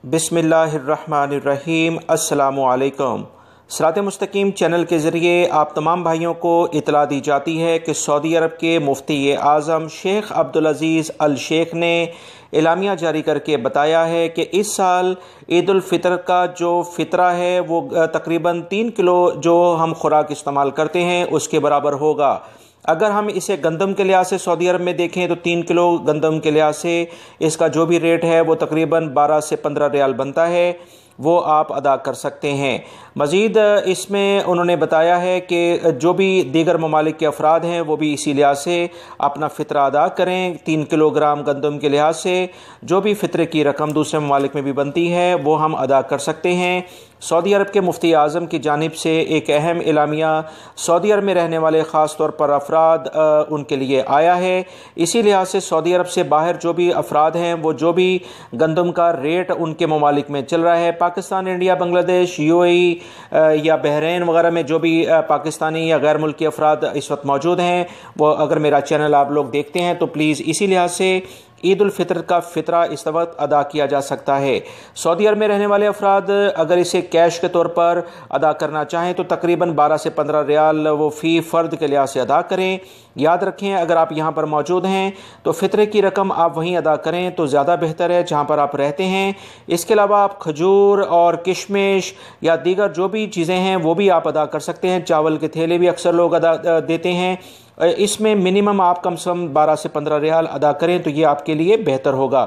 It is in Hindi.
बिस्मिल्लाहिर्रहमानिर्रहीम। अस्सलामुअलैकुम। सिरात मुस्तकीम चैनल के ज़रिए आप तमाम भाइयों को इतला दी जाती है कि सऊदी अरब के मुफ्ती आज़म शेख अब्दुल अज़ीज़ अल शेख ने एलामिया जारी करके बताया है कि इस साल ईद उल फ़ितर का जो फ़ितरा है वो तकरीबन 3 किलो जो हम खुराक इस्तेमाल करते हैं उसके बराबर होगा। अगर हम इसे गंदम के लिहाज से सऊदी अरब में देखें तो 3 किलो गंदम के लिहाज से इसका जो भी रेट है वो तकरीबन 12 से 15 रियाल बनता है, वो आप अदा कर सकते हैं। मज़ीद इसमें उन्होंने बताया है कि जो भी दीगर ममालिक के अफराद हैं वो भी इसी लिहाज से अपना फ़ितरा अदा करें। 3 किलोग्राम गंदम के लिहाज से जो भी फ़ितरे की रकम दूसरे ममालिक में भी बनती है वो हम अदा कर सकते हैं। सऊदी अरब के मुफ्ती आज़म की जानिब से एक अहम एलामिया सऊदी अरब में रहने वाले ख़ास तौर पर अफराद उनके लिए आया है। इसी लिहाज से सऊदी अरब से बाहर जो भी अफराद हैं वो जो भी गंदम का रेट उनके ममालिक में चल रहा है, पाकिस्तान, इंडिया, बांग्लादेश, यूएई या बहरीन वगैरह में जो भी पाकिस्तानी या गैर मुल्की अफराद इस वक्त मौजूद हैं, वो अगर मेरा चैनल आप लोग देखते हैं तो प्लीज़ इसी लिहाज से ईद उल फ़ितर का फ़ितरा इस वक्त अदा किया जा सकता है। सऊदी अरब में रहने वाले अफराद अगर इसे कैश के तौर पर अदा करना चाहें तो तकरीबन 12 से 15 रियाल वो फ़ी फ़र्द के लिहाज से अदा करें। याद रखें, अगर आप यहाँ पर मौजूद हैं तो फ़ितरे की रकम आप वहीं अदा करें तो ज़्यादा बेहतर है जहाँ पर आप रहते हैं। इसके अलावा आप खजूर और किशमिश या दीगर जो भी चीज़ें हैं वो भी आप अदा कर सकते हैं। चावल के थैले भी अक्सर लोग अदा देते हैं। इसमें मिनिमम आप कम से कम 12 से 15 रियाल अदा करें तो ये आपके लिए बेहतर होगा।